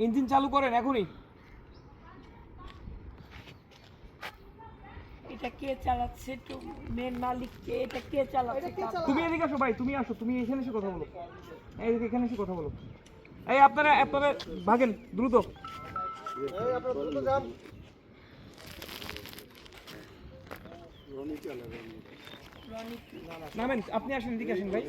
Engine চালু করেন এখনই। এটা কে চালাচ্ছে? একটু মেন মালিক কে? এটা কে চালাচ্ছে? তুমি এদিকে আসো ভাই, তুমি আসো, তুমি এখানে এসে কথা বলো। এইদিকে এখানে এসে কথা বলো। এই আপনারা আপনারা ভাগেন দ্রুত। এই আপনারা দ্রুত যান। নামেন, আপনি আসেন, এদিকে আসেন ভাই।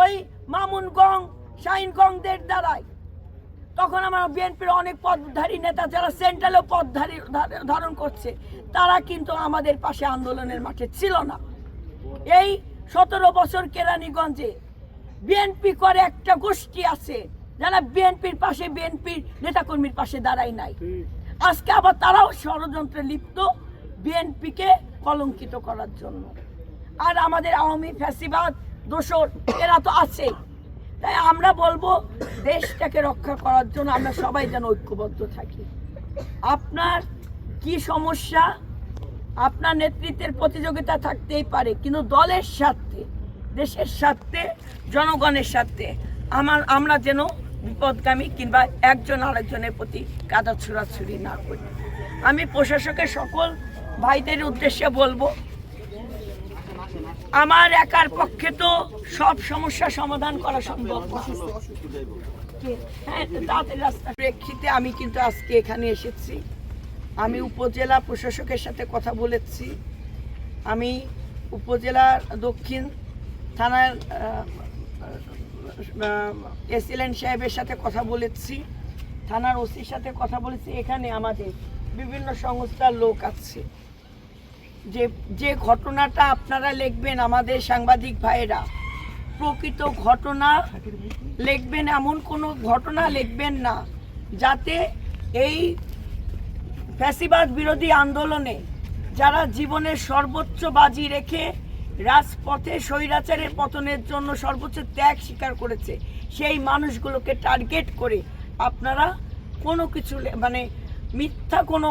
ওই মামুনগং শাহিনগংদের দ্বারাই তখন আমার বিএনপির অনেক পদধারী নেতা যারা সেন্ট্রালেও পদধারী ধারণ করছে, তারা কিন্তু আমাদের পাশে আন্দোলনের মাঠে ছিল না। এই 17 বছর কেরানীগঞ্জে বিএনপি করে একটা গোষ্ঠী আছে যারা বিএনপির পাশে, বিএনপির নেতাকর্মীর পাশে দাঁড়ায় নাই। আজকে আবার তারাও ষড়যন্ত্রে লিপ্ত বিএনপিকে কলঙ্কিত করার জন্য। আর আমাদের আওয়ামী ফ্যাসিবাদ দোসর এরা তো আছে। তাই আমরা বলবো দেশটাকে রক্ষা করার জন্য আমরা সবাই যেন ঐক্যবদ্ধ থাকি। আপনার কি সমস্যা? আপনার নেতৃত্বের প্রতিযোগিতা থাকতেই পারে, কিন্তু দলের স্বার্থে, দেশের স্বার্থে, জনগণের স্বার্থে আমরা যেন বিপদগামী কিংবা একজন আরেকজনের প্রতি কাদা ছোড়াছুড়ি না করি। আমি প্রশাসকের সকল ভাইদের উদ্দেশ্যে বলবো, আমার একার পক্ষে তো সব সমস্যা সমাধান করা সম্ভব না। হ্যাঁ, তাদের রাস্তার প্রেক্ষিতে আমি কিন্তু আজকে এখানে এসেছি। আমি উপজেলা প্রশাসকের সাথে কথা বলেছি, আমি উপজেলার দক্ষিণ থানার এসিলেন সাহেবের সাথে কথা বলেছি, থানার ওসির সাথে কথা বলেছি। এখানে আমাদের বিভিন্ন সংস্থার লোক আছে। যে ঘটনাটা আপনারা লিখবেন, আমাদের সাংবাদিক ভাইয়েরা, প্রকৃত ঘটনা লিখবেন, এমন কোনো ঘটনা লিখবেন না যাতে এই ফ্যাসিবাদ বিরোধী আন্দোলনে যারা জীবনের সর্বোচ্চ বাজি রেখে রাজপথে স্বৈরাচারের পতনের জন্য সর্বোচ্চ ত্যাগ স্বীকার করেছে, সেই মানুষগুলোকে টার্গেট করে আপনারা কোনো কিছু মানে মিথ্যা কোনো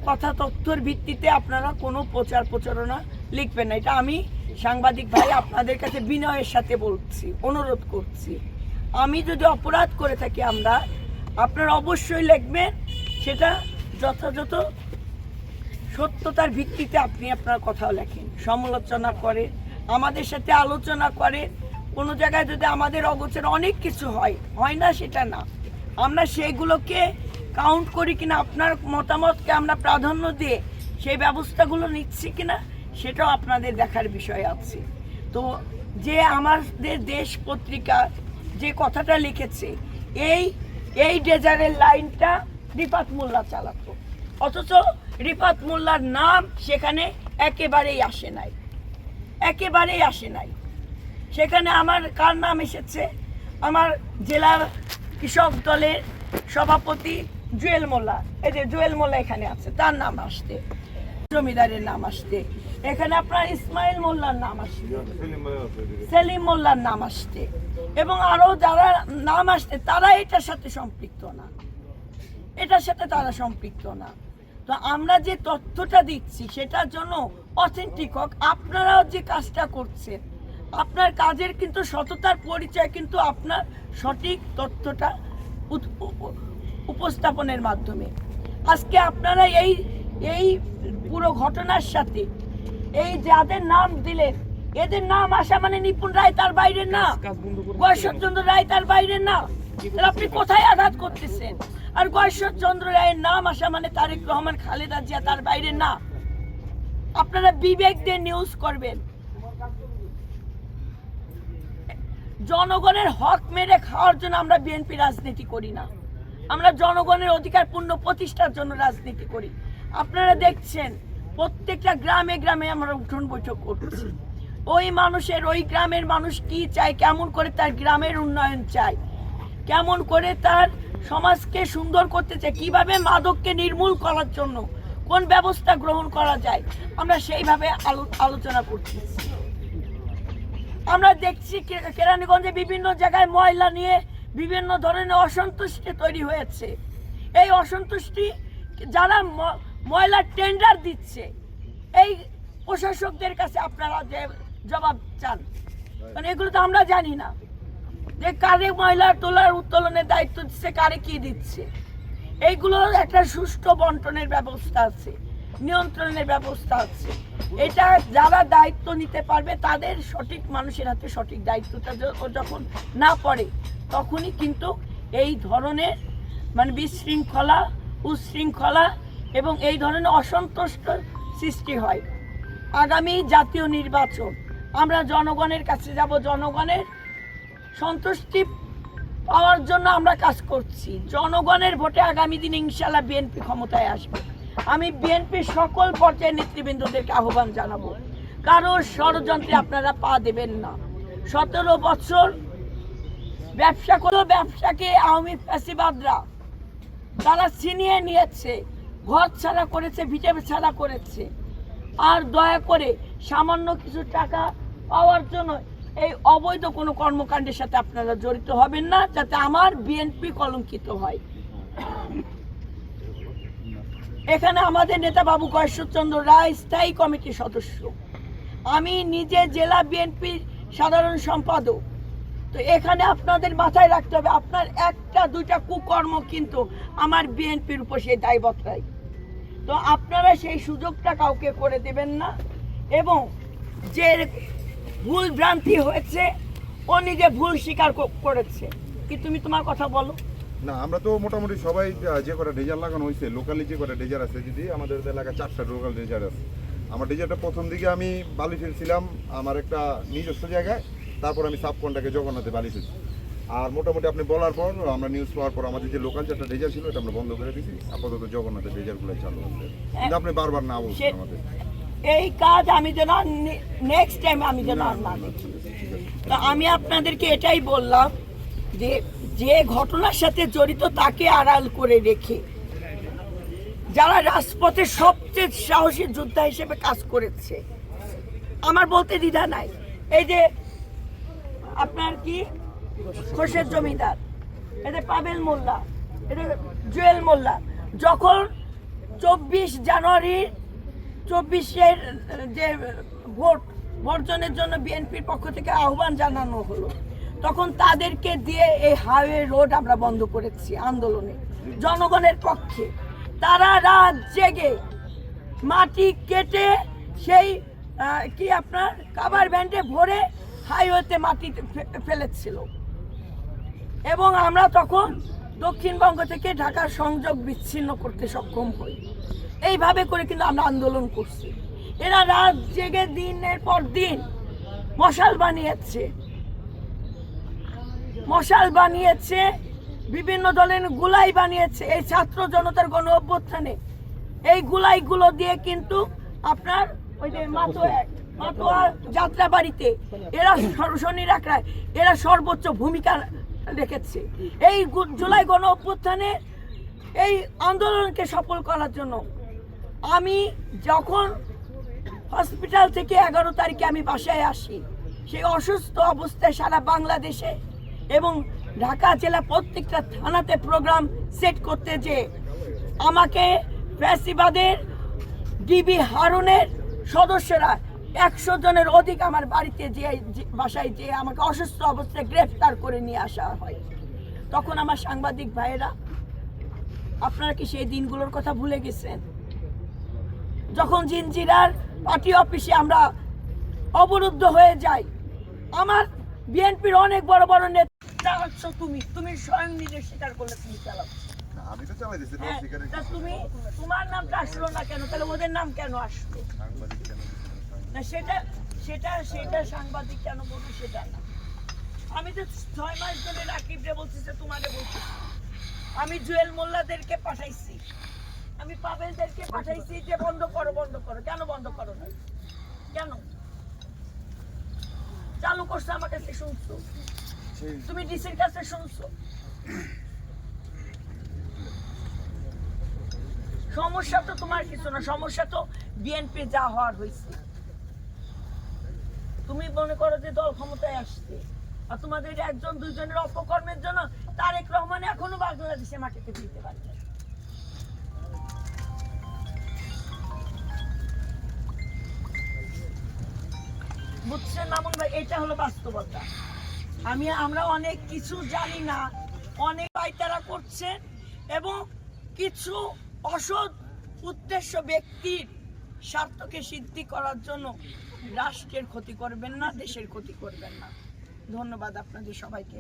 কথা তথ্যের ভিত্তিতে আপনারা কোনো প্রচার প্রচারণা লিখবেন না। এটা আমি সাংবাদিক ভাই আপনাদের কাছে বিনয়ের সাথে বলছি, অনুরোধ করছি। আমি যদি অপরাধ করে থাকি আপনারা অবশ্যই লিখবেন, সেটা যথাযথ সত্যতার ভিত্তিতে আপনি আপনার কথাও লেখেন, সমালোচনা করে আমাদের সাথে আলোচনা করে। কোনো জায়গায় যদি আমাদের অগোচর অনেক কিছু হয় না সেটা না, আমরা সেইগুলোকে কাউন্ট করি কিনা, আপনার মতামতকে আমরা প্রাধান্য দিয়ে সেই ব্যবস্থাগুলো নিচ্ছি কিনা সেটাও আপনাদের দেখার বিষয় আছে। তো যে আমাদের দেশ পত্রিকা যে কথাটা লিখেছে, এই ডেজারের লাইনটা রিফাত মোল্লা চালাতো, অথচ রিফাত মোল্লার নাম সেখানে একেবারেই আসে নাই। সেখানে আমার কার নাম এসেছে? আমার জেলার কৃষক দলের সভাপতি জুয়েল মোল্লা, এই যে জুয়েল মোল্লা এখানে আছে, তার নাম আসতে, জমিদারের নাম আসতে, এখানে আপনার ইসমাইল মোল্লার নাম আসতে, সেলিম মোল্লার নাম আসতে, এবং আরো যারা নাম আসতে তারা এটার সাথে সম্পৃক্ত না। তো আমরা যে তথ্যটা দিচ্ছি সেটার জন্য অথেন্টিক হোক। আপনারাও যে কাজটা করছেন, আপনার কাজের কিন্তু সততার পরিচয় কিন্তু আপনার সঠিক তথ্যটা উপস্থাপনের মাধ্যমে। আজকে আপনারা এই পুরো ঘটনার সাথে এই যাদের নাম দিলেন, এদের নাম আসা মানে নিপুণ রায় তার বাইরে না, গয়েশ্বরচন্দ্র রায় তার বাইরে না। আপনি কোথায় আঘাত করতেছেন? আর গয়েশ্বরচন্দ্র রায়ের নাম আসা মানে তারেক রহমান, খালেদা জিয়া তার বাইরে না। আপনারা বিবেক দিয়ে নিউজ করবেন। জনগণের হক মেরে খাওয়ার জন্য আমরা বিএনপি রাজনীতি করি না, আমরা জনগণের অধিকার পূর্ণ প্রতিষ্ঠার জন্য রাজনীতি করি। আপনারা দেখছেন প্রত্যেকটা গ্রামে গ্রামে আমরা উঠোন বৈঠক করছি। ওই গ্রামের মানুষ কি চায়, কেমন করে তার গ্রামের উন্নয়ন চায়, কেমন করে তার সমাজকে সুন্দর করতে চায়, কিভাবে মাদককে নির্মূল করার জন্য কোন ব্যবস্থা গ্রহণ করা যায়, আমরা সেইভাবে আলোচনা করতেছি। আমরা দেখছি কেরানীগঞ্জে বিভিন্ন জায়গায় ময়লা নিয়ে বিভিন্ন ধরনের অসন্তুষ্টি তৈরি হয়েছে। এই অসন্তুষ্টি যারা ময়লা টেন্ডার দিচ্ছে এই প্রশাসকদের কাছে আপনারা যে জবাব চান, কারণ এগুলো তো আমরা জানি না যে কারে ময়লা তোলার উত্তোলনের দায়িত্ব দিচ্ছে, কারে কি দিচ্ছে। এইগুলোর একটা সুষ্ঠু বন্টনের ব্যবস্থা আছে, নিয়ন্ত্রণের ব্যবস্থা আছে। এটা যারা দায়িত্ব নিতে পারবে তাদের সঠিক মানুষের হাতে সঠিক দায়িত্বটা যখন না পড়ে তখনই কিন্তু এই ধরনের মানে বিশৃঙ্খলা, উচ্ছৃঙ্খলা এবং এই ধরনের অসন্তুষ্ট সৃষ্টি হয়। আগামী জাতীয় নির্বাচন আমরা জনগণের কাছে যাব, জনগণের সন্তুষ্টি পাওয়ার জন্য আমরা কাজ করছি। জনগণের ভোটে আগামী দিনে ইনশাল্লাহ বিএনপি ক্ষমতায় আসবে। আমি বিএনপির সকল পর্যায়ের নেতৃবৃন্দদেরকে আহ্বান জানাবো, কারোর ষড়যন্ত্রে আপনারা পা দেবেন না। 17 বছর ব্যবসা করে ব্যবসাকে আওয়ামী ফ্যাসিবাদরা তারা ছিনিয়ে নিয়েছে, ঘর ছাড়া করেছে, ভিটে ছাড়া করেছে। আর দয়া করে সামান্য কিছু টাকা পাওয়ার জন্য এই অবৈধ কোনো কর্মকাণ্ডের সাথে আপনারা জড়িত হবেন না, যাতে আমার বিএনপি কলঙ্কিত হয়। এখানে আমাদের নেতা বাবু কয়েশ্বরচন্দ্র রায় স্থায়ী কমিটির সদস্য, আমি নিজে জেলা বিএনপির সাধারণ সম্পাদক। তো এখানে আপনাদের মাথায় রাখতে হবে, আপনার একটা দুইটা কুকর্ম কিন্তু আমার বিএনপির উপর সেই দায়বদ্ধতায়। তো আপনারা সেই সুযোগটা কাউকে করে দেবেন না, এবং যে ভুল ভ্রান্তি হয়েছে ও নিজে ভুল স্বীকার করেছে। কি তুমি তোমার কথা বলো না? আমরা তো মোটামুটি সবাই যে কটা ডেজার লাগানো হয়েছে, লোকালি যে কটা ডেজার আছে, যদি আমাদের এলাকায় 4টা লোকাল ডেজার আছে। আমার ডেজারটা প্রথম দিকে আমি বালি ফেলছিলাম আমার একটা নিজস্ব জায়গায়, তারপর আমি সাবকনটাকে জগন্নাথে বালি ফেলছি। আর মোটামুটি আপনি বলার পর আমরা নিউজ পাওয়ার পর আমাদের যে লোকাল 4টা ডেজার ছিল এটা আমরা বন্ধ করে দিয়েছি। আপাতত জগন্নাথের ডেজারগুলো চালু আছে, কিন্তু আপনি বারবার না বলছেন আমাদের। এই কাজ আমি যেন নেক্সট টাইম আমি যেন আর না দেখি। তো আমি আপনাদেরকে এটাই বললাম যে যে ঘটনার সাথে জড়িত তাকে আড়াল করে রেখে যারা রাজপথে সবচেয়ে সাহসী যোদ্ধা হিসেবে কাজ করেছে, আমার বলতে দ্বিধা নাই। এই যে আপনার কি খোরশেদ জমিদার, এটা পাবেল মোল্লা, এটা জুয়েল মোল্লা, যখন 24 জানুয়ারি 24-এর যে ভোট বর্জনের জন্য বিএনপির পক্ষ থেকে আহ্বান জানানো হলো, তখন তাদেরকে দিয়ে এই হাইওয়ে রোড আমরা বন্ধ করেছি আন্দোলনে জনগণের পক্ষে। তারা রাত জেগে মাটি কেটে সেই কি আপনার কাভার ভ্যানে ভরে হাইওয়েতে মাটি ফেলেছিল, এবং আমরা তখন দক্ষিণবঙ্গ থেকে ঢাকার সংযোগ বিচ্ছিন্ন করতে সক্ষম হই। এইভাবে করে কিন্তু আমরা আন্দোলন করছি। এরা রাত জেগে দিনের পর দিন মশাল বানিয়েছে, বিভিন্ন দলের গুলাই বানিয়েছে। এই ছাত্র জনতার গণ অভ্যুত্থানে এই গুলাইগুলো দিয়ে কিন্তু আপনার ওই যে মাতোয়া যাত্রা বাড়িতে এরা শনি রাখরায় এরা সর্বোচ্চ ভূমিকা রেখেছে। এই জুলাই গণ অভ্যুত্থানে এই আন্দোলনকে সফল করার জন্য আমি যখন হসপিটাল থেকে 11 তারিখে আমি বাসায় আসি, সেই অসুস্থ অবস্থায় সারা বাংলাদেশে এবং ঢাকা জেলা প্রত্যেকটা থানাতে প্রোগ্রাম সেট করতে, যে আমাকে ফ্যাসিবাদের ডিবি হারুনের সদস্যরা 100 জনের অধিক আমার বাড়িতে যে বাসায় যে আমাকে অসুস্থ অবস্থায় গ্রেফতার করে নিয়ে আসা হয়। তখন আমার সাংবাদিক ভাইয়েরা, আপনারা কি সেই দিনগুলোর কথা ভুলে গেছেন? যখন জিনজিরার পার্টি অফিসে আমরা অবরুদ্ধ হয়ে যাই, আমার বিএনপির অনেক বড় বড় নেতা হচ্ছ তুমি স্বয়ং নিজে স্বীকার করলে তুমি চালাচ্ছ। আমি তো চালাই দিয়েছি, তুমি তোমার নামটা আসলো না কেন? তাহলে ওদের নাম কেন আসলো না? সেটা সাংবাদিক কেন বলবো সেটা না। আমি তো 6 মাস ধরে রাকিবরে বলছি, তোমাদের বলছি, আমি জুয়েল মোল্লাদেরকে পাঠাইছি, আমি পাবেলদেরকে পাঠাইছি যে বন্ধ করো। কেন বন্ধ করো না? কেন চালু করছো? আমার কাছে শুনছো? তুমি ডিসির কাছে শুনছো? সমস্যা তো তোমার কিছু না, সমস্যা তো বিএনপি যা হওয়ার হয়েছে। তুমি মনে করো যে দল ক্ষমতায় আসছে, আর তোমাদের 1-2 জনের অপকর্মের জন্য তারেক রহমান এখনো বাংলাদেশে মাটিতে দিতে পারবে। বুঝছেন মামুন ভাই, এটা হলো বাস্তবতা। আমরা অনেক কিছু জানি না, অনেক পায়তারা করছেন এবং কিছু অসৎ উদ্দেশ্য ব্যক্তির স্বার্থকে সিদ্ধি করার জন্য রাষ্ট্রের ক্ষতি করবেন না, দেশের ক্ষতি করবেন না। ধন্যবাদ আপনাদের সবাইকে।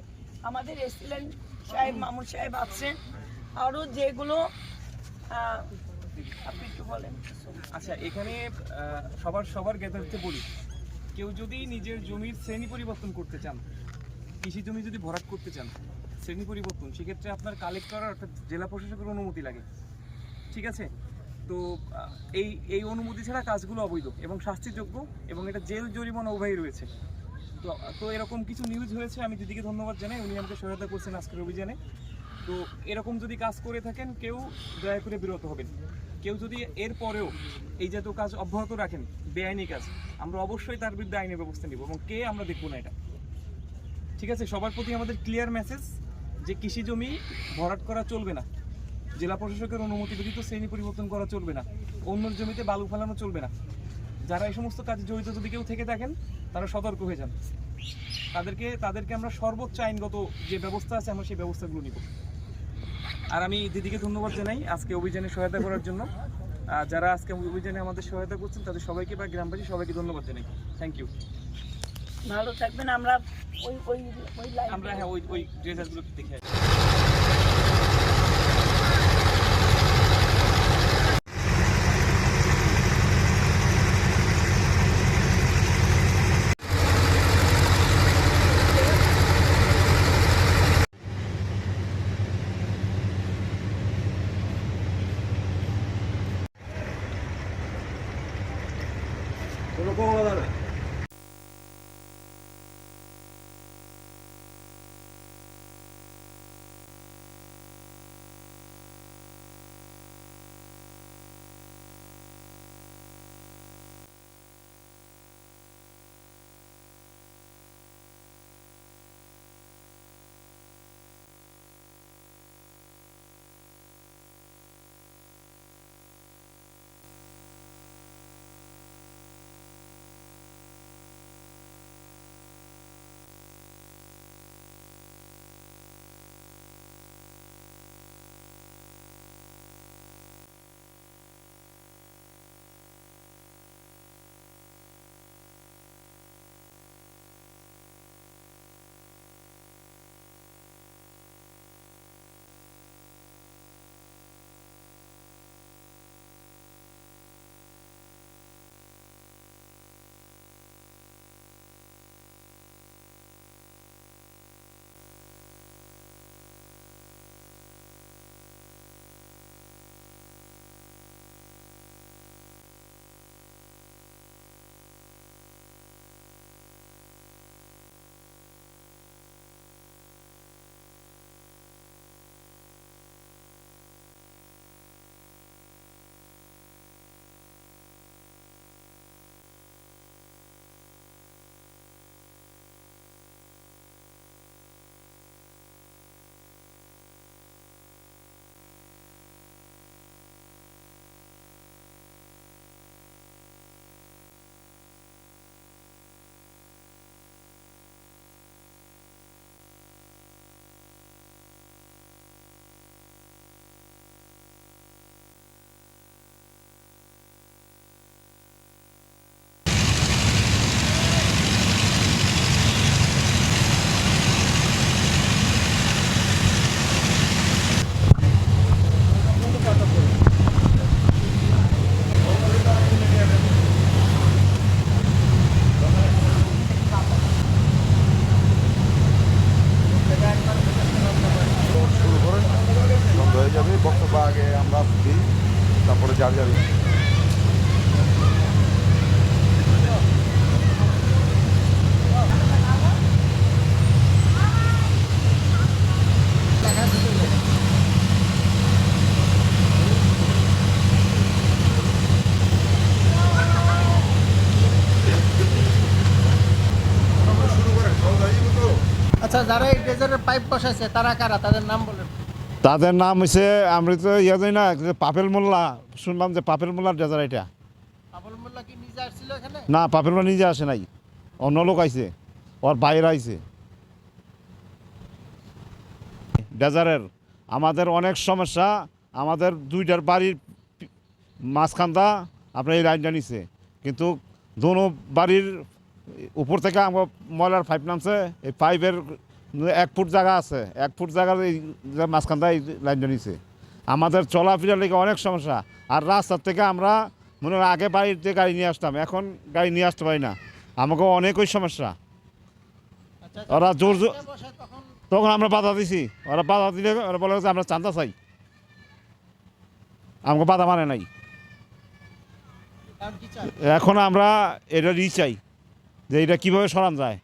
আমাদের এসিলেন্ট সাহেব, মামুন সাহেব আছেন, আরও যেগুলো আপনি একটু বলেন। আচ্ছা, এখানে সবার জ্ঞাতার্থে বলি, কেউ যদি নিজের জমির শ্রেণী পরিবর্তন করতে চান, কৃষি জমি যদি ভরাট করতে চান, শ্রেণী পরিবর্তন, সেক্ষেত্রে আপনার কালেক্টর অর্থাৎ জেলা প্রশাসকের অনুমতি লাগে। ঠিক আছে? তো এই অনুমতি ছাড়া কাজগুলো অবৈধ এবং শাস্তিযোগ্য, এবং এটা জেল জরিমানা উভয়ই রয়েছে। তো এরকম কিছু নিউজ হয়েছে, আমি দিদিকে ধন্যবাদ জানাই, উনি আমাকে সহায়তা করছেন আজকের অভিযানে। তো এরকম যদি কাজ করে থাকেন, কেউ দয়া করে বিরত হবেন। কেউ যদি এর পরেও এই জাতীয় কাজ অব্যাহত রাখেন, বেআইনি কাজ, আমরা অবশ্যই তার বিরুদ্ধে আইনের ব্যবস্থা নিব, এবং আমরা দেখবো না এটা। ঠিক আছে? সবার প্রতি আমাদের ক্লিয়ার মেসেজ যে কৃষি জমি ভরাট করা চলবে না, জেলা প্রশাসকের অনুমতি ব্যতীত শ্রেণী পরিবর্তন করা চলবে না, অন্য জমিতে বালু ফেলানো চলবে না। যারা এই সমস্ত কাজে জড়িত যদি কেউ থেকে থাকেন, তারা সতর্ক হয়ে যান। তাদেরকে আমরা সর্বোচ্চ আইনগত যে ব্যবস্থা আছে, আমরা সেই ব্যবস্থাগুলো নিব। আর আমি দিদিকে ধন্যবাদ জানাই আজকে অভিযানে সহায়তা করার জন্য। যারা আজকে অভিযানে আমাদের সহায়তা করছেন, তাদের সবাইকে বা গ্রামবাসী সবাইকে ধন্যবাদ জানাই। Thank you. ভালো থাকবেন। আমরা আমরা ওই ড্রেজারগুলো দেখে আসি। বক্তব্য আগে আমরা দিই, তারপরে যার যাবে। আচ্ছা, যারা এই ড্রেজারের পাইপ বসাইছে তারা কারা, তাদের নাম বলেন। তাদের নাম হচ্ছে, আমি তো ইয়ে জানি না, পাপেল মোল্লা, শুনলাম যে পাপেল মোল্লার ড্রেজার এটা। পাপেল মোল্লা কি নিজে আসছিল এখানে? না, পাপেল মোল্লা নিজে আসে নাই। অন্য লোক আইছে, ওর বাইরে আইছে। ডেজারের আমাদের অনেক সমস্যা, আমাদের দুইটার বাড়ির মাঝখানটা আপনার এই লাইনটা নিছে, কিন্তু দোনো বাড়ির উপর থেকে আমার ময়লার পাইপ নামছে। এই পাইপের 1 ফুট জায়গা আছে, 1 ফুট জায়গার এই মাঝখানটা এই লাইনটা নিছে। আমাদের চলাফেরার লেগে অনেক সমস্যা। আর রাস্তার থেকে আমরা মনে হয় আগে বাড়িতে গাড়ি নিয়ে আসতাম, এখন গাড়ি নিয়ে আসতে পারি না, আমাকেও অনেকই সমস্যা। ওরা জোর জোর তখন আমরা বাধা দিছি, ওরা বাধা দিলে ওরা বলে যে আমরা চান্দা চাই, আমাকে বাধা মানে নাই। এখন আমরা এটা চাই যে এটা কীভাবে সরান যায়।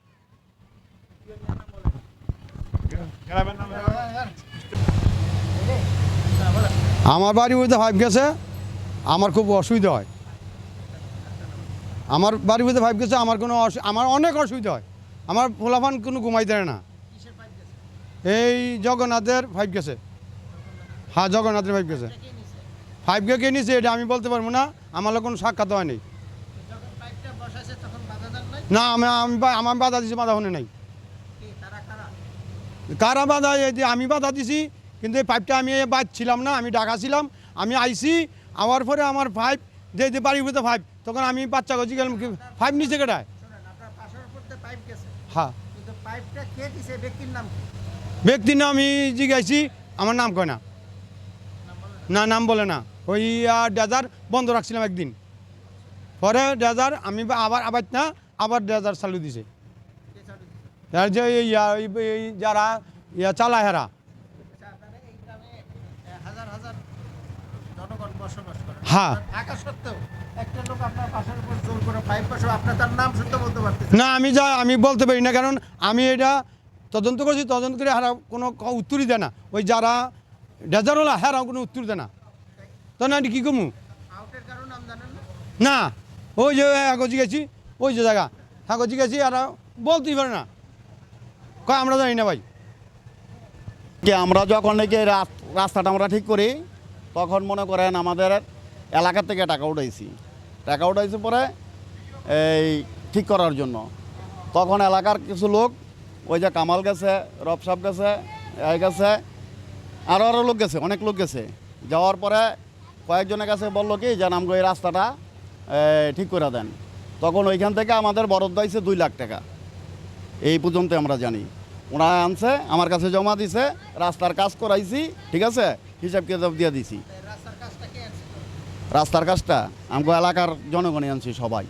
আমার বাড়ি মধ্যে পাইপ গেছে, আমার খুব অসুবিধা হয়। আমার বাড়ির মধ্যে পাইপ গেছে, আমার অনেক অসুবিধা হয়। আমার পোলাপান কোনো ঘুমাই দেয় না। এই জগন্নাথের পাইপ গেছে। হ্যাঁ, জগন্নাথের পাইপ গেছে। পাইপ কে নিয়েছে এটা আমি বলতে পারবো না, আমার কোনো সাক্ষাৎ হয়নি। না, আমার বাধা দিয়েছি, বাধা হনে নাই। কারা বাধা? এই যে আমি বাধা দিছি, কিন্তু এই পাইপটা আমি বাঁচছিলাম না, আমি ঢাকা ছিলাম। আমি আইসি, আওয়ার পরে আমার পাইপ যে বাড়ির ভিতরে পাইপ, তখন আমি বাচ্চা গজি গেলাম, পাইপ নিচে কেটায়। হ্যাঁ, ব্যক্তির নাম আমি জিজ্ঞাসি, আমার নাম কয় না, নাম বলে না। ওই ডেজার বন্ধ রাখছিলাম একদিন, পরে ডেজার আমি আবার ডেজার চালু দিছে। আর যে যারা চালায় হেরা, হ্যাঁ, না আমি বলতে পারি না, কারণ আমি এটা তদন্ত করছি, তদন্ত করে হারা কোনো উত্তরই দেয় না। ওই যারা ডেজারওয়ালা হেরা কোনো উত্তর দেয় না, তখন আমি কী করবো? না, ওই যে কাগজি গেছি, ওই যে জায়গা কাগজি গেছি, আর বলতেই পারে না, কয় আমরা জানি না ভাই। আমরা যখন নাকি রাস্তাটা আমরা ঠিক করি, তখন মনে করেন আমাদের এলাকার থেকে টাকা উঠাইছি পরে এই ঠিক করার জন্য। তখন এলাকার কিছু লোক, ওই যে কামাল গেছে, রবসাব গেছে, গেছে, আরও লোক গেছে, অনেক লোক গেছে। যাওয়ার পরে কয়েকজনের কাছে বললো কি যে নামগো এই রাস্তাটা ঠিক করে দেন। তখন ওইখান থেকে আমাদের বরাদ্দ হয়েছে 2 লাখ টাকা, এই পর্যন্ত আমরা জানি। ওরা আনছে, আমার কাছে জমা দিছে, রাস্তার কাজ করাইছি, ঠিক আছে, হিসাব কিতাব দিয়ে দিছি। রাস্তার কাজটা আমগো এলাকার জনগণই আনছি সবাই।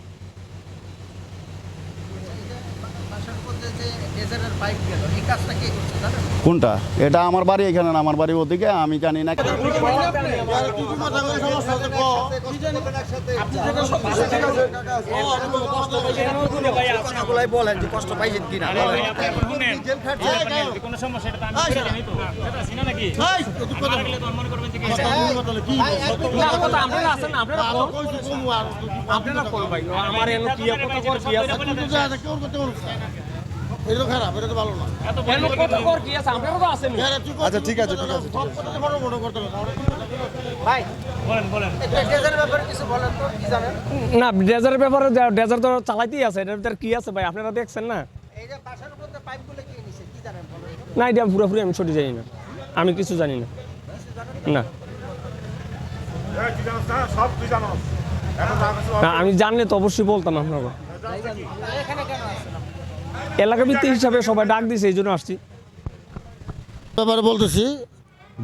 কোনটা? এটা আমার বাড়ি এখানে না, আমার বাড়ি ওদিকে, আমি জানি না। আচ্ছা, ঠিক আছে। না, ডেজারের ব্যাপারে, ডেজার তো চালাইতেই আছে, এটার ভিতরে কি আছে ভাই আপনারা দেখছেন না? না, এটা পুরোপুরি আমি সঠিক জানি না, আমি কিছু জানি না। না, আমি জানলে তো অবশ্যই বলতাম আপনাকে। এলাকা ভিত্তিক হিসাবে সবাই ডাক দিয়েছে, এই জন্য আসছি। ব্যাপারে বলতেছি,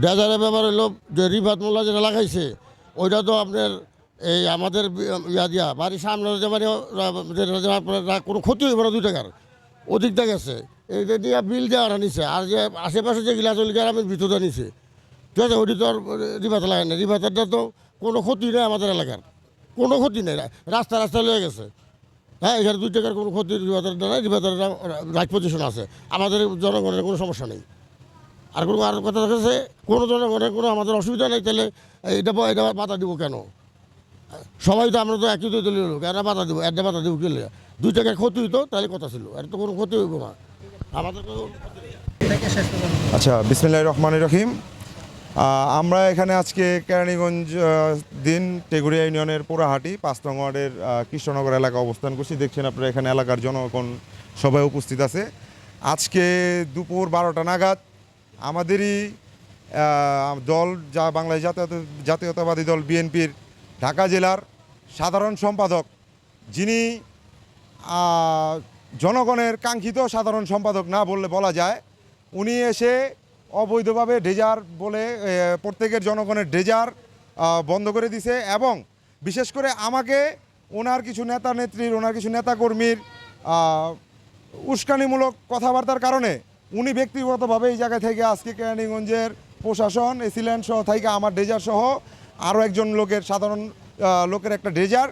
ডেজারের ব্যাপারে হলো যে রিফাত মোল্লা যেটা লাগাইছে, ওইটা তো আপনার এই আমাদের দিয়া বাড়ির সামনে যে মানে কোনো ক্ষতি হইব না 2 টাকার অধিকটা গেছে, এইটা দিয়ে বিল দেওয়াটা নিছে। আর যে আশেপাশে যে গিলাস ওই গ্রামের ভিতরটা নিছে, ঠিক আছে, ওইটি তো আর রিফাত লাগায় না। রিফাতেরটা তো কোনো ক্ষতি নেই, আমাদের এলাকার কোনো ক্ষতি নেই, রাস্তা লয়ে গেছে। হ্যাঁ, এখানে 2 টাকার কোনো ক্ষতি রিফাতের নাই, রিফাতের রাইট পজিশন আছে, আমাদের জনগণের কোনো সমস্যা নেই। আর কথা হচ্ছে কোনো জনগণের কোনো আমাদের অসুবিধা নেই, তাহলে এটা বাধা দিব কেন? সবাই তো আমরা তো একই দলীয় লোক, এরা বাধা দিব, একটা বাধা দিব কিনলে 2 টাকার ক্ষতি হইতো, তাহলে কথা ছিল, এর তো কোনো ক্ষতি হইব না আমাদের। আচ্ছা, বিসমিল্লাহির রহমানির রহিম। আমরা এখানে আজকে কেরানীগঞ্জ দিন টেগুরিয়া ইউনিয়নের পোড়াহাটি 5 নং ওয়ার্ডের কৃষ্ণনগর এলাকা অবস্থান করছি। দেখছেন আপনারা এখানে এলাকার জনগণ সবাই উপস্থিত আছে। আজকে দুপুর 12টা নাগাদ আমাদেরই দল যা বাংলাদেশ জাতীয়তাবাদী দল বিএনপির ঢাকা জেলার সাধারণ সম্পাদক, যিনি জনগণের কাঙ্ক্ষিত সাধারণ সম্পাদক না বললে বলা যায়, উনি এসে অবৈধভাবে ডেজার বলে প্রত্যেকের জনগণের ডেজার বন্ধ করে দিছে এবং বিশেষ করে আমাকে ওনার কিছু নেতা নেত্রীর, ওনার কিছু নেতাকর্মীর উস্কানিমূলক কথাবার্তার কারণে উনি ব্যক্তিগতভাবে এই জায়গা থেকে আজকে কেরানীগঞ্জের প্রশাসন, এসিল্যান্ড সহ থেকে আমার ডেজার সহ আরও একজন লোকের সাধারণ লোকের একটা ডেজার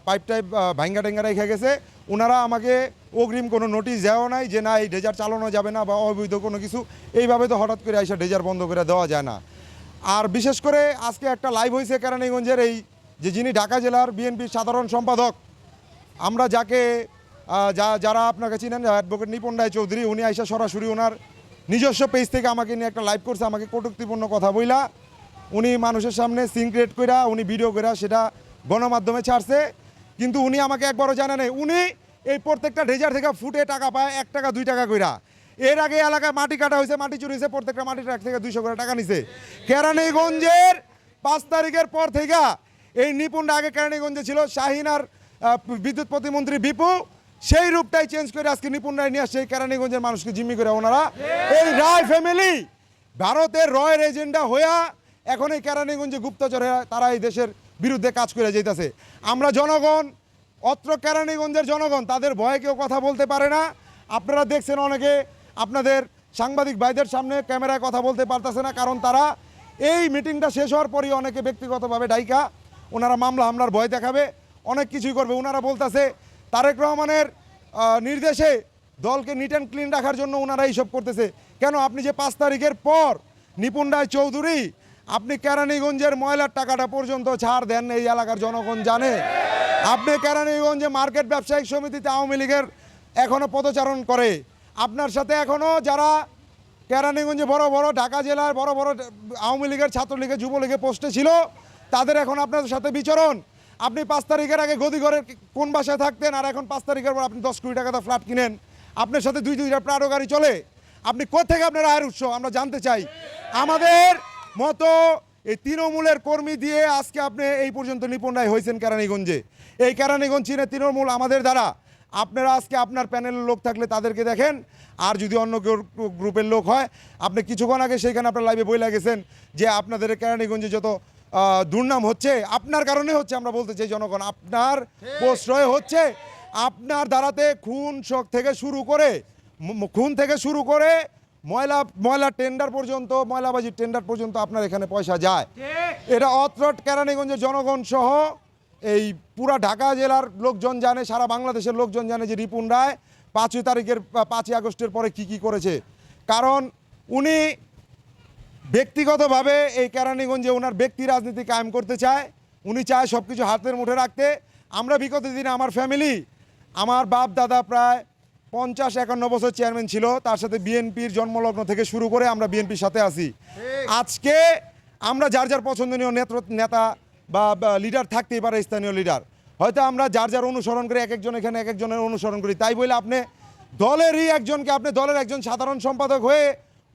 পাইপ টাইপ ভাঙ্গা টেঙ্গা রেখে গেছে। ওনারা আমাকে অগ্রিম কোনো নোটিশ দেওয়া নাই যে না এই ডেজার চালানো যাবে না বা অবৈধ কোনো কিছু, এইভাবে তো হঠাৎ করে আইসা ডেজার বন্ধ করে দেওয়া যায় না। আর বিশেষ করে আজকে একটা লাইভ হয়েছে কেরানীগঞ্জের এই যে যিনি ঢাকা জেলার বিএনপির সাধারণ সম্পাদক, আমরা যাকে যারা আপনাকে চিনেন, অ্যাডভোকেট নিপুণ রায় চৌধুরী, উনি আইসা সরাসরি ওনার নিজস্ব পেজ থেকে আমাকে নিয়ে একটা লাইভ করছে, আমাকে কটূক্তিপূর্ণ কথা বইলা উনি মানুষের সামনে সিন ক্রিয়েট কইরা উনি ভিডিও কইরা সেটা গণমাধ্যমে ছাড়ছে। কিন্তু উনি আমাকে একবারও জানে নাই উনি এই প্রত্যেকটা ডেজার থেকে ফুটে টাকা পায় 1 টাকা 2 টাকা কইরা। এর আগে এলাকায় মাটি কাটা হয়েছে, মাটি চুরি হয়েছে, প্রত্যেকটা মাটি ট্রাক থেকে 200 করে টাকা নিছে। কেরানীগঞ্জের 5 তারিখের পর থেকে এই নিপুণটা আগে কেরানীগঞ্জে ছিল শাহিন আর বিদ্যুৎ প্রতিমন্ত্রী বিপু, সেই রূপটাই চেঞ্জ করে আজকে নিপুণ রায় নিয়ে আসছে কেরানীগঞ্জের মানুষকে জিম্মি করে। ওনারা এই রায় ফ্যামিলি ভারতের রয়ের এজেন্ডা হইয়া এখন এই কেরানীগঞ্জে গুপ্তচরে তারা এই দেশের বিরুদ্ধে কাজ করে যাইতেছে। আমরা জনগণ, অত্র কেরানীগঞ্জের জনগণ, তাদের ভয়ে কেউ কথা বলতে পারে না। আপনারা দেখছেন অনেকে আপনাদের সাংবাদিক ভাইদের সামনে ক্যামেরায় কথা বলতে পারতেছে না, কারণ তারা এই মিটিংটা শেষ হওয়ার পরই অনেকে ব্যক্তিগতভাবে ডাইকা ওনারা মামলা হামলার ভয় দেখাবে, অনেক কিছুই করবে। ওনারা বলতেছে তারেক রহমানের নির্দেশে দলকে নিট অ্যান্ড ক্লিন রাখার জন্য ওনারা এইসব করতেছে। কেন? আপনি যে 5 তারিখের পর নিপুণ রায় চৌধুরী আপনি কেরানীগঞ্জের ময়লার টাকাটা পর্যন্ত ছাড় দেন, এই এলাকার জনগণ জানে। আপনি কেরানীগঞ্জে মার্কেট ব্যবসায়িক সমিতিতে আওয়ামী লীগের এখনও পদচারণ করে। আপনার সাথে এখনও যারা কেরানীগঞ্জে বড় বড় ঢাকা জেলার বড় বড় আওয়ামী লীগের, ছাত্রলীগের, যুবলীগের পোস্টে ছিল, তাদের এখন আপনাদের সাথে বিচরণ। আপনি 5 তারিখের আগে গদিঘরের কোন বাসায় থাকতেন, আর এখন 5 তারিখের পর আপনি 10 কোটি টাকা ফ্ল্যাট কিনেন, আপনার সাথে 2-2টা প্রাডো গাড়ি চলে। আপনি কোথেকে আপনার আয়ের উৎস আমরা জানতে চাই। আমাদের মতো এই তৃণমূলের কর্মী দিয়ে আজকে আপনি এই পর্যন্ত নিপুণ রায় হয়েছেন কেরানীগঞ্জে। এই কেরানীগঞ্জ চিনে তৃণমূল আমাদের দ্বারা। আপনারা আজকে আপনার প্যানেলের লোক থাকলে তাদেরকে দেখেন, আর যদি অন্য গ্রুপের লোক হয়, আপনি কিছুক্ষণ আগে সেইখানে আপনার লাইভে বইলা গেছেন যে আপনাদের কেরানীগঞ্জে যত দুর্নাম হচ্ছে আপনার কারণে হচ্ছে। আমরা বলতে চাই জনগণ, আপনার প্রশ্রয় হচ্ছে, আপনার দ্বারাতে খুন থেকে শুরু করে ময়লা টেন্ডার পর্যন্ত, ময়লাবাজির টেন্ডার পর্যন্ত আপনার এখানে পয়সা যায়। এটা অত্র কেরানীগঞ্জের জনগণ সহ এই পুরা ঢাকা জেলার লোকজন জানে, সারা বাংলাদেশের লোকজন জানে যে রিপুণ রায় 5 আগস্টের পরে কি করেছে। কারণ উনি ব্যক্তিগতভাবে এই কেরানীগঞ্জে ওনার ব্যক্তি রাজনীতি কায়েম করতে চায়। উনি চায় সব কিছু হাতের মুঠে রাখতে। আমরা বিগত দিনে আমার ফ্যামিলি, আমার বাপ দাদা প্রায় 50-51 বছর চেয়ারম্যান ছিল, তার সাথে বিএনপির জন্মলগ্ন থেকে শুরু করে আমরা বিএনপির সাথে আছি। আজকে আমরা যার যার পছন্দনীয় নেতা বা লিডার থাকতেই পারে, স্থানীয় লিডার হয়তো আমরা যার যার অনুসরণ করে, এক একজন এখানে এক একজনের অনুসরণ করি। তাই বলে আপনি দলেরই একজনকে, আপনি দলের একজন সাধারণ সম্পাদক হয়ে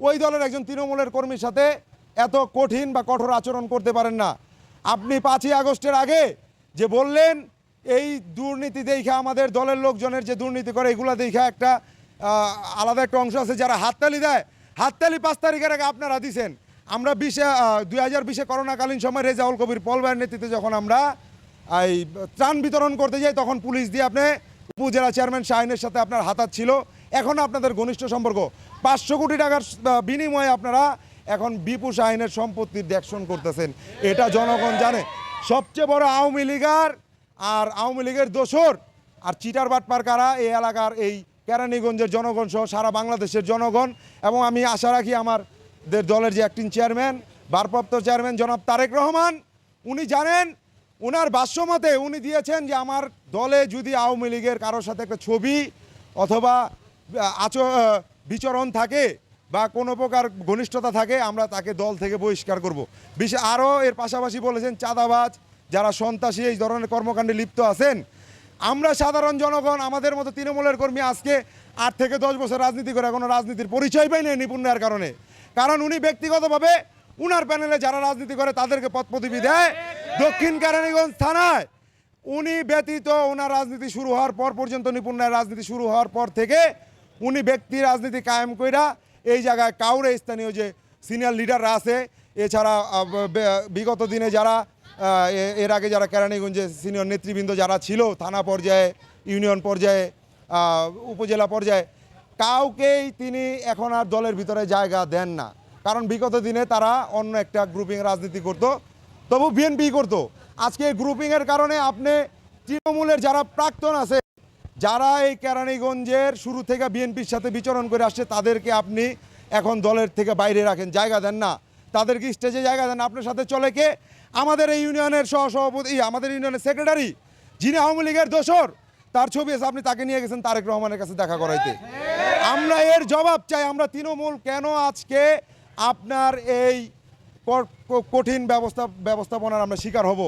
ওই দলের একজন তৃণমূলের কর্মীর সাথে এত কঠিন বা কঠোর আচরণ করতে পারেন না। আপনি 5 আগস্টের আগে যে বললেন এই দুর্নীতি দেখা, আমাদের দলের লোকজনের যে দুর্নীতি করে এগুলো দেখা একটা আলাদা একটা অংশ আছে যারা হাততালি দেয়। হাততালি 5 তারিখের আগে আপনারা দিছেন। আমরা 2020 করোনাকালীন সময় রেজাউল কবির পল ভাইয়ের নেতৃত্বে যখন আমরা এই ত্রাণ বিতরণ করতে যাই, তখন পুলিশ দিয়ে আপনি উপজেলা চেয়ারম্যান শাহিনের সাথে আপনার হাতাত ছিল। এখন আপনাদের ঘনিষ্ঠ সম্পর্ক। 500 কোটি টাকার বিনিময়ে আপনারা এখন বিপু শাহিনের সম্পত্তির দেখশন করতেছেন। এটা জনগণ জানে। সবচেয়ে বড় আওয়ামী লীগার আর আওয়ামী লীগের দোসর আর চিটার বাটপার কারা, এই এলাকার এই কেরানীগঞ্জের জনগণ সহ সারা বাংলাদেশের জনগণ। এবং আমি আশা রাখি আমাদের দলের যে অ্যাক্টিং চেয়ারম্যান, ভারপ্রাপ্ত চেয়ারম্যান জনাব তারেক রহমান, উনি জানেন, ওনার ভাষ্যমতে উনি দিয়েছেন যে আমার দলে যদি আওয়ামী লীগের কারোর সাথে একটা ছবি অথবা বিচরণ থাকে, বা কোনো প্রকার ঘনিষ্ঠতা থাকে আমরা তাকে দল থেকে বহিষ্কার করব। আরও এর পাশাপাশি বলেছেন চাঁদাবাজ যারা সন্ত্রাসী এই ধরনের কর্মকাণ্ডে লিপ্ত আছেন, আমরা সাধারণ জনগণ আমাদের মতো তৃণমূলের কর্মী আজকে 8 থেকে 10 বছর রাজনীতি করে এখনো রাজনীতির পরিচয় পাই না নিপুণ রায়ের কারণে। কারণ উনি ব্যক্তিগতভাবে উনার প্যানেলে যারা রাজনীতি করে তাদেরকে পদ পদবি দেয়। দক্ষিণ কেরানীগঞ্জ থানায় উনি ব্যতীত ওনার রাজনীতি শুরু হওয়ার পর পর্যন্ত নিপুণ রায়ের রাজনীতি শুরু হওয়ার পর থেকে উনি ব্যক্তি রাজনীতি কায়েম কইরা এই জায়গায় কাউরে স্থানীয় যে সিনিয়র লিডাররা আছে, এছাড়া বিগত দিনে যারা এর আগে যারা কেরানীগঞ্জে সিনিয়র নেতৃবৃন্দ যারা ছিল থানা পর্যায়ে, ইউনিয়ন পর্যায়ে, উপজেলা পর্যায়ে, কাউকেই তিনি এখন আর দলের ভিতরে জায়গা দেন না। কারণ বিগত দিনে তারা অন্য একটা গ্রুপিং রাজনীতি করত, তবু বিএনপি করত। আজকে গ্রুপিংয়ের কারণে আপনি তৃণমূলের যারা প্রাক্তন আছে, যারা এই কেরানীগঞ্জের শুরু থেকে বিএনপির সাথে বিচরণ করে আসছে, তাদেরকে আপনি এখন দলের থেকে বাইরে রাখেন, জায়গা দেন না, তাদেরকে স্টেজে জায়গা দেন। আপনার সাথে চলে কে? আমাদের এই ইউনিয়নের সহসভাপতি, আমাদের ইউনিয়নের সেক্রেটারি, যিনি আওয়ামী লীগের দোসর, তার ছবি আছে, আপনি তাকে নিয়ে গেছেন তারেক রহমানের কাছে দেখা করাইতে। আমরা এর জবাব চাই। আমরা তৃণমূল কেন আজকে আপনার এই কঠিন ব্যবস্থাপনার আমরা শিকার হব?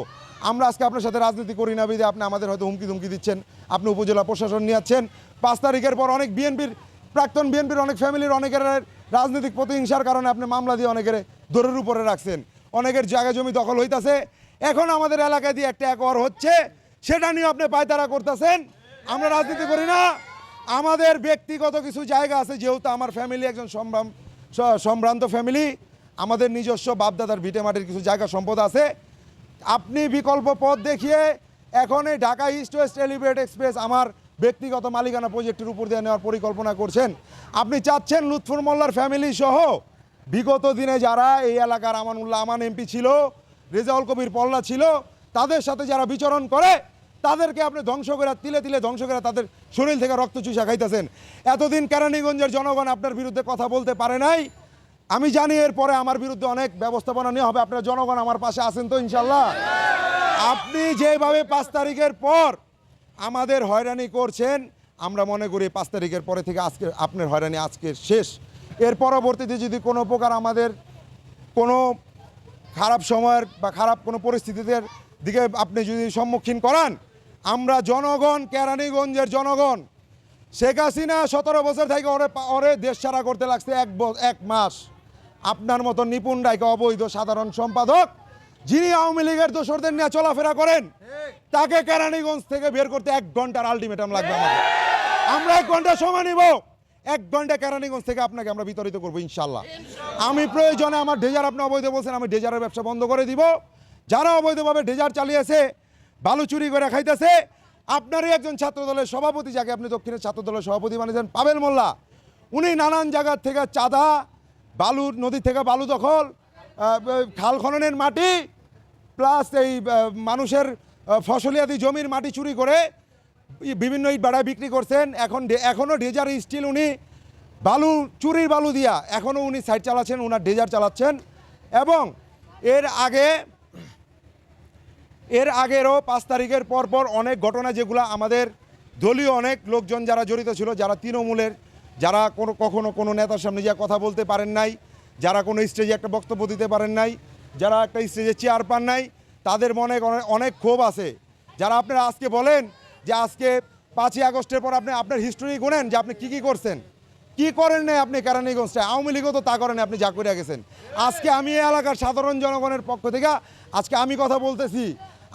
আমরা আজকে আপনার সাথে রাজনীতি করি না বিধে আপনি আমাদের হয়তো হুমকি দিচ্ছেন। আপনি উপজেলা প্রশাসন নিয়েছেন 5 তারিখের পর অনেক প্রাক্তন বিএনপির অনেক ফ্যামিলির অনেকের রাজনৈতিক প্রতিহিংসার কারণে আপনি মামলা দিয়ে অনেকের দরের উপরে রাখছেন, অনেকের জায়গা জমি দখল হইতাছে। এখন আমাদের এলাকায় দিয়ে একটা একর হচ্ছে, সেটা নিয়ে আপনি পায়তারা করতেছেন। আমরা রাজনীতি করি না, আমাদের ব্যক্তিগত কিছু জায়গা আছে। যেহেতু আমার ফ্যামিলি একজন সম্ভ্রান্ত ফ্যামিলি, আমাদের নিজস্ব বাপদাদার ভিটে মাটির কিছু জায়গা সম্পদ আছে। আপনি বিকল্প পথ দেখিয়ে এখন এই Dhaka east West elevated express আমার ব্যক্তিগত মালিকানা প্রজেক্টের উপর দিয়ে নেওয়ার পরিকল্পনা করছেন। আপনি চাচ্ছেন লুৎফর মোল্লার ফ্যামিলি সহ বিগত দিনে যারা এই এলাকার আমানুল্লাহ আমান এমপি ছিল, রেজাউল কবির পল্লা ছিল, তাদের সাথে যারা বিচরণ করে তাদেরকে আপনি ধ্বংস করে তিলে তিলে ধ্বংস করে তাদের শরীর থেকে রক্ত চুষা খাইতেছেন। এতদিন কেরানীগঞ্জের জনগণ আপনার বিরুদ্ধে কথা বলতে পারে নাই। আমি জানি এরপরে আমার বিরুদ্ধে অনেক ব্যবস্থাপনা নেওয়া হবে। আপনারা জনগণ আমার পাশে আছেন তো ইনশাল্লাহ? আপনি যেভাবে 5 তারিখের পর আমাদের হয়রানি করছেন, আমরা মনে করি 5 তারিখের পরে থেকে আজকে আপনার হয়রানি আজকে শেষ। এর পরবর্তীতে যদি কোনো প্রকার আমাদের কোনো খারাপ সময়ের বা খারাপ কোনো পরিস্থিতির দিকে আপনি যদি সম্মুখীন করান, আমরা জনগণ, কেরানীগঞ্জের জনগণ, শেখ হাসিনা 17 বছর থেকে ওরে দেশ ছাড়া করতে লাগছে 1 মাস। আপনার মতো নিপুণ রায়কে অবৈধ সাধারণ সম্পাদক, যিনি আওয়ামী লীগের দোসরদের নিয়ে চলাফেরা করেন, তাকে কেরানীগঞ্জ থেকে বের করতে 1 ঘন্টার আলটিমেটাম লাগবে আমাদের। আমরা 1 ঘন্টা সময় নিব, 1 ঘন্টা কেরানীগঞ্জ থেকে আপনাকে আমরা বিতরিত করবো ইনশাল্লাহ। আমি প্রয়োজনে আমার ডেজার, আপনি অবৈধ বলছেন, আমি ডেজারের ব্যবসা বন্ধ করে দিব। যারা অবৈধভাবে ডেজার চালিয়েছে, বালু চুরি করে খাইতেছে, আপনারই একজন ছাত্রদলের সভাপতি, যাকে আপনি দক্ষিণের ছাত্রদলের সভাপতি বানিয়েছেন, পাবেল মোল্লা, উনি নানান জায়গার থেকে চাঁদা, বালু, নদী থেকে বালু দখল, খাল খননের মাটি, প্লাস এই মানুষের ফসলিয়াদি জমির মাটি চুরি করে বিভিন্ন ইট ভাড়ায় বিক্রি করছেন। এখনও ডেজার স্টিল উনি বালু, চুরির বালু দিয়া এখনও উনি সাইড চালাচ্ছেন, উনার ডেজার চালাচ্ছেন। এবং এর আগেরও 5 তারিখের পর অনেক ঘটনা, যেগুলো আমাদের দলীয় অনেক লোকজন যারা জড়িত ছিল, যারা তৃণমূলের, যারা কখনো কোনো নেতার সামনে যা কথা বলতে পারেন নাই, যারা কোনো স্টেজে একটা বক্তব্য দিতে পারেন নাই, যারা একটা স্টেজে চেয়ার পান নাই, তাদের মনে অনেক ক্ষোভ আছে। যারা আপনারা আজকে বলেন যে আজকে 5ই আগস্টের পর আপনি আপনার হিস্ট্রি গুনেন যে আপনি কী করেন, কি করেন নাই আপনি কেরানীগঞ্জে। আওয়ামী লীগও তো তা করেন, আপনি যা করে গেছেন। আজকে আমি এই এলাকার সাধারণ জনগণের পক্ষ থেকে আজকে আমি কথা বলতেছি,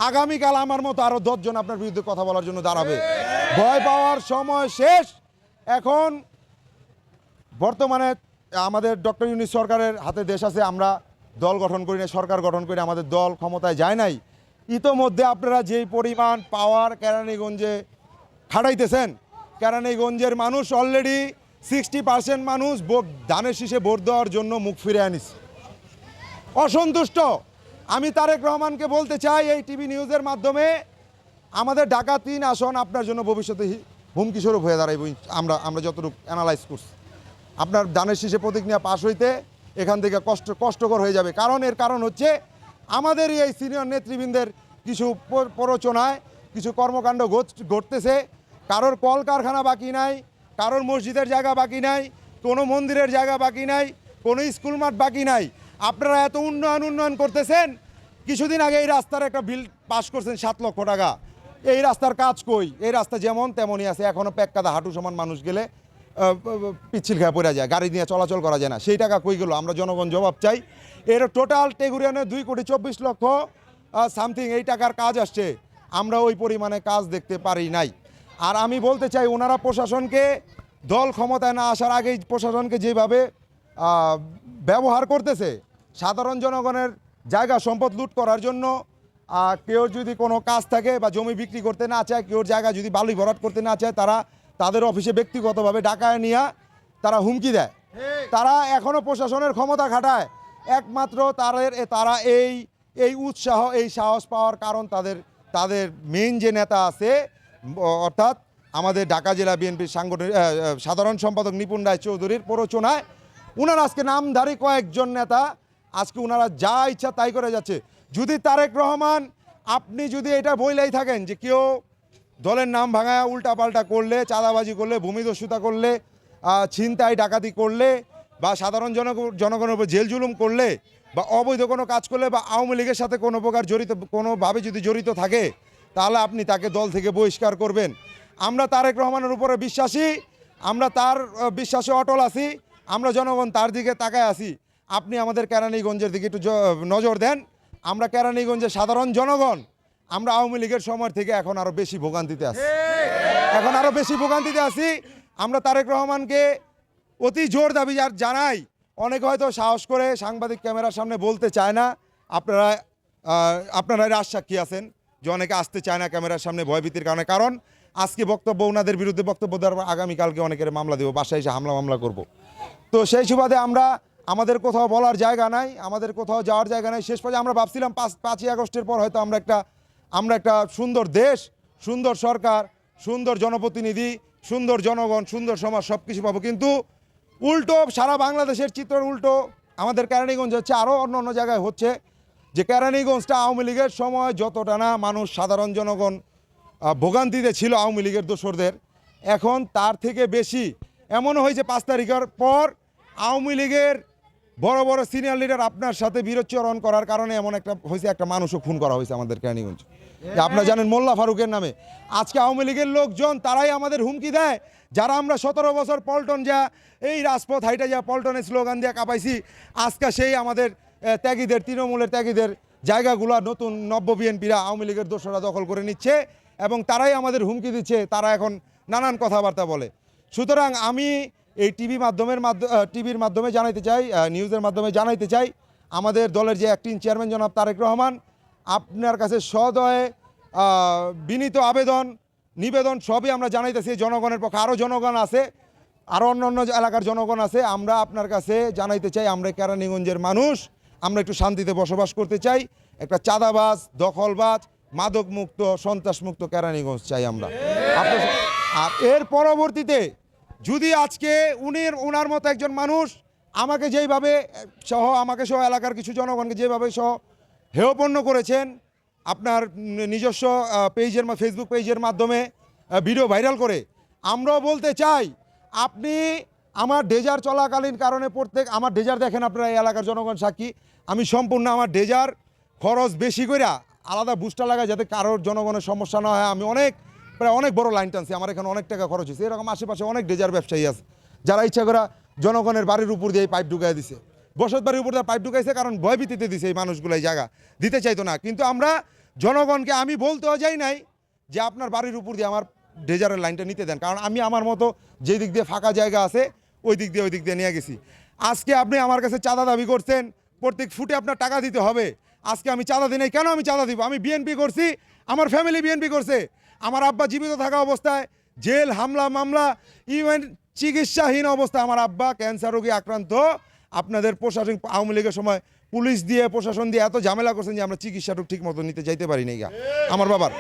আগামীকাল আমার মতো আরও 10 জন আপনার বিরুদ্ধে কথা বলার জন্য দাঁড়াবে। ভয় পাওয়ার সময় শেষ। এখন বর্তমানে আমাদের ডক্টর ইউনূস সরকারের হাতে দেশ আছে, আমরা দল গঠন করি না, সরকার গঠন করি, আমাদের দল ক্ষমতায় যায় নাই। ইতোমধ্যে আপনারা যেই পরিমাণ পাওয়ার কেরানীগঞ্জে খাটাইতেছেন, কেরানীগঞ্জের মানুষ অলরেডি 60% মানুষ ধানের শীষে ভোট দেওয়ার জন্য মুখ ফিরে আনিস, অসন্তুষ্ট। আমি তারেক রহমানকে বলতে চাই এই টিভি নিউজের মাধ্যমে, আমাদের ঢাকা 3 আসন আপনার জন্য ভবিষ্যতে হুমকি স্বরূপ হয়ে দাঁড়াইব। আমরা যতটুকু অ্যানালাইজ করছি, আপনার ধানের শীষে প্রতীক নিয়ে পাশ হইতে এখান থেকে কষ্টকর হয়ে যাবে। এর কারণ হচ্ছে আমাদের এই সিনিয়র নেতৃবৃন্দের কিছু প্ররোচনায় কিছু কর্মকাণ্ড ঘটতেছে। কারোর কলকারখানা বাকি নাই, কারোর মসজিদের জায়গা বাকি নাই, কোনো মন্দিরের জায়গা বাকি নাই, কোনো স্কুল মাঠ বাকি নাই। আপনারা এত উন্নয়ন করতেছেন, কিছুদিন আগে এই রাস্তার একটা বিল পাস করছেন 7 লক্ষ টাকা। এই রাস্তার কাজ কই? এই রাস্তা যেমন তেমনই আছে, এখনও প্যাক্কাদা হাঁটু সমান মানুষ গেলে পিচ্ছিল খেয়ে পড়ে যায়, গাড়ি নিয়ে চলাচল করা যায় না। সেই টাকা কই গেল? আমরা জনগণ জবাব চাই। এর টোটাল টেগুরিয়ানে 2,24,00,000 সামথিং এই টাকার কাজ আসছে, আমরা ওই পরিমাণে কাজ দেখতে পারি নাই। আর আমি বলতে চাই, ওনারা প্রশাসনকে, দল ক্ষমতায় না আসার আগেই প্রশাসনকে যেভাবে ব্যবহার করতেছে, সাধারণ জনগণের জায়গা সম্পদ লুট করার জন্য, কেউ যদি কোনো কাজ থাকে বা জমি বিক্রি করতে না চায়, কেউ জায়গা যদি বালি ভরাট করতে না চায়, তারা তাদের অফিসে ব্যক্তিগতভাবে ডাকায় নিয়ে তারা হুমকি দেয়। তারা এখনও প্রশাসনের ক্ষমতা খাটায়, একমাত্র তারা এই উৎসাহ, এই সাহস পাওয়ার কারণ তাদের মেইন যে নেতা আছে, অর্থাৎ আমাদের ঢাকা জেলা বিএনপির সাধারণ সম্পাদক নিপুণ রায় চৌধুরীর প্ররোচনায় উনার আজকে নামধারী কয়েকজন নেতা আজকে উনারা যা ইচ্ছা তাই করে যাচ্ছে। যদি তারেক রহমান, আপনি যদি এটা বইলেই থাকেন যে কেউ দলের নাম ভাঙায় উল্টাপাল্টা করলে, চাঁদাবাজি করলে, ভূমিদস্যুতা করলে, ছিনতাই ডাকাতি করলে, বা সাধারণ জনগণের উপর জেল জুলুম করলে, বা অবৈধ কোনো কাজ করলে, বা আওয়ামী লীগের সাথে কোনো প্রকার কোনোভাবে যদি জড়িত থাকে, তাহলে আপনি তাকে দল থেকে বহিষ্কার করবেন। আমরা তারেক রহমানের উপরে বিশ্বাসী, আমরা তার বিশ্বাসে অটল আছি, আমরা জনগণ তার দিকে তাকায় আছি। আপনি আমাদের কেরানীগঞ্জের দিকে একটু নজর দেন। আমরা কেরানীগঞ্জের সাধারণ জনগণ, আমরা আওয়ামী লীগের সময় থেকে এখন আরও বেশি ভোগান্তিতে আছি। আমরা তারেক রহমানকে অতি জোর দাবি জানাই। অনেকে হয়তো সাহস করে সাংবাদিক ক্যামেরার সামনে বলতে চায় না, আপনারা রাজসাক্ষী আছেন যে অনেকে আসতে চায় না ক্যামেরার সামনে ভয়ভীতির কারণে। কারণ আজকে বক্তব্য, ওনাদের বিরুদ্ধে বক্তব্য দেওয়ার আগামীকালকে অনেকের মামলা দেবো, বাসায় এসে হামলা করব। তো সেই সুবাদে আমাদের কোথাও বলার জায়গা নাই, আমাদের কোথাও যাওয়ার জায়গা নাই। শেষ পর্যন্ত আমরা ভাবছিলাম 5ই আগস্টের পর হয়তো আমরা একটা সুন্দর দেশ, সুন্দর সরকার, সুন্দর জনপ্রতিনিধি, সুন্দর জনগণ, সুন্দর সমাজ সব কিছু পাবো। কিন্তু উল্টো সারা বাংলাদেশের চিত্র উল্টো। আমাদের কেরানীগঞ্জ হচ্ছে, আরও অন্য জায়গায় হচ্ছে যে কেরানীগঞ্জটা আওয়ামী লীগের সময় যতটা না মানুষ, সাধারণ জনগণ ভোগান্তিতে ছিল আওয়ামী লীগের দোসরদের, এখন তার থেকে বেশি। এমনও হয়েছে 5 তারিখের পর আওয়ামী লীগের বড় বড় সিনিয়র লিডার আপনার সাথে বিরোধচরণ করার কারণে এমন একটা মানুষও খুন করা হয়েছে আমাদের কেরানীগঞ্জ। আপনারা জানেন মোল্লা ফারুকের নামে। আজকে আওয়ামী লীগের লোকজন তারাই আমাদের হুমকি দেয়, যারা আমরা 17 বছর পল্টন এই রাজপথ হাইটা পল্টনের স্লোগান দিয়ে কাঁপাইছি। আজকে সেই আমাদের ত্যাগীদের, তৃণমূলের ত্যাগীদের জায়গাগুলো নতুন নব্য বিএনপিরা, আওয়ামী লীগের দোসররা দখল করে নিচ্ছে এবং তারাই আমাদের হুমকি দিচ্ছে। তারা এখন নানান কথাবার্তা বলে। সুতরাং আমি এই টিভির মাধ্যমে জানাইতে চাই, নিউজের মাধ্যমে জানাইতে চাই, আমাদের দলের যে অ্যাক্টিং চেয়ারম্যান জনাব তারেক রহমান, আপনার কাছে সদয়ে বিনীত নিবেদন সবই আমরা জানাইতেছি। জনগণের পক্ষে আরও জনগণ আছে, আরও অন্য এলাকার জনগণ আছে। আমরা আপনার কাছে জানাইতে চাই, আমরা কেরানীগঞ্জের মানুষ, আমরা একটু শান্তিতে বসবাস করতে চাই। একটা চাঁদাবাজ, দখলবাজ, মাদকমুক্ত, সন্ত্রাসমুক্ত কেরানীগঞ্জ চাই আমরা। আর এর পরবর্তীতে যদি আজকে উনার মতো একজন মানুষ আমাকে যেইভাবে আমাকে সহ এলাকার কিছু জনগণকে যেভাবে হেয়পন্ন করেছেন, আপনার নিজস্ব ফেসবুক পেজের মাধ্যমে ভিডিও ভাইরাল করে, আমরাও বলতে চাই, আপনি আমার ডেজার চলাকালীন কারণে আমার ডেজার দেখেন, আপনারা এই এলাকার জনগণ সাক্ষী, আমি সম্পূর্ণ আমার ডেজার খরচ বেশি করে আলাদা বুস্টার লাগাই যাতে কারোর জনগণের সমস্যা না হয়। আমি প্রায় অনেক বড় লাইন টানছি, আমার এখানে অনেক টাকা খরচ হয়েছে। এরকম আশেপাশে অনেক ডেজার ব্যবসায়ী আছে যারা ইচ্ছা করে জনগণের বাড়ির উপর দিয়ে পাইপ ঢুকাই দিছে, বসত বাড়ির উপর দিয়ে পাইপ ঢুকাইছে, কারণ ভয়ভীতিতে দিছে এই মানুষগুলো এই জায়গা দিতে চাইতো না। কিন্তু আমরা জনগণকে আমি বলতেও যাই নাই যে আপনার বাড়ির উপর দিয়ে আমার ডেজারের লাইনটা নিতে দেন, কারণ আমি আমার মতো যে দিক দিয়ে ফাঁকা জায়গা আছে ওই দিক দিয়ে নিয়ে গেছি। আজকে আপনি আমার কাছে চাঁদা দাবি করছেন, প্রত্যেক ফুটে আপনার টাকা দিতে হবে। আজকে আমি চাঁদা দিই নাই, কেন আমি চাঁদা দিব? আমি বিএনপি করছি, আমার ফ্যামিলি বিএনপি করছে। আমার আব্বা জীবিত থাকা অবস্থায় জেল, মামলা, ইভেন চিকিৎসাহীন অবস্থায় আমার আব্বা ক্যান্সার রোগে আক্রান্ত। আপনাদের প্রশাসন আওয়ামী লীগের সময় পুলিশ দিয়ে, প্রশাসন দিয়ে এত ঝামেলা করছেন যে আমরা চিকিৎসাটুক ঠিক মতো নিতে চাইতে পারি নাই। আমার বাবার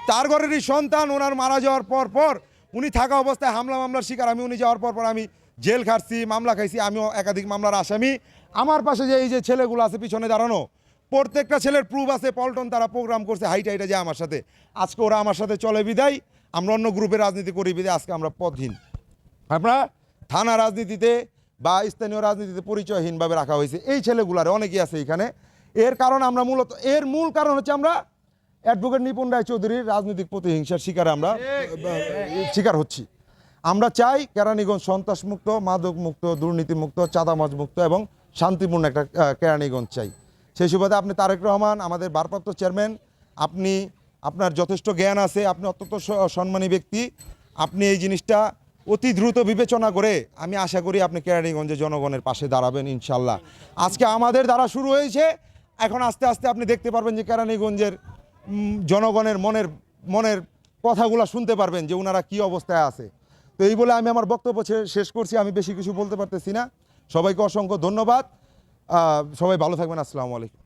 তার ঘরেরই সন্তান, ওনার মারা যাওয়ার পর উনি থাকা অবস্থায় মামলার শিকার আমি। উনি যাওয়ার পর আমি জেল খাটছি, মামলা খাইছি, আমিও একাধিক মামলার আসামি। আমার পাশে যে এই যে ছেলেগুলো আছে পিছনে দাঁড়ানো, প্রত্যেকটা ছেলের প্রুফ আছে। পল্টন তারা প্রোগ্রাম করছে হাইটা যে আমার সাথে, আজকে ওরা আমার সাথে চলে বিদায়, আমরা অন্য গ্রুপে রাজনীতি করি বিদায়, আজকে আমরা পথহীন। আপনারা থানা রাজনীতিতে বা স্থানীয় রাজনীতিতে পরিচয়হীনভাবে রাখা হয়েছে। এই ছেলেগুলারে অনেকেই আছে এখানে। এর কারণ আমরা মূল কারণ হচ্ছে আমরা অ্যাডভোকেট নিপুণ রায় চৌধুরীর রাজনৈতিক প্রতিহিংসার শিকার হচ্ছি। আমরা চাই কেরানীগঞ্জ সন্ত্রাসমুক্ত, মাদকমুক্ত, দুর্নীতিমুক্ত, চাঁদাবাজ মুক্ত এবং শান্তিপূর্ণ একটা কেরানীগঞ্জ চাই। সেই সুবাদে আপনি তারেক রহমান আমাদের ভারপ্রাপ্ত চেয়ারম্যান, আপনার যথেষ্ট জ্ঞান আছে, আপনি অত্যন্ত সম্মানী ব্যক্তি। আপনি এই জিনিসটা অতি দ্রুত বিবেচনা করে আমি আশা করি আপনি কেরানীগঞ্জে জনগণের পাশে দাঁড়াবেন ইনশাল্লাহ। আজকে আমাদের দ্বারা শুরু হয়েছে, এখন আস্তে আস্তে আপনি দেখতে পারবেন যে কেরানীগঞ্জের জনগণের মনের কথাগুলো শুনতে পারবেন যে ওনারা কী অবস্থায় আছে। তো এই বলে আমি আমার বক্তব্য শেষ করছি। আমি বেশি কিছু বলতে পারতেছি না। সবাইকে অসংখ্য ধন্যবাদ। সবাই ভালো থাকবেন। আসসালামু আলাইকুম।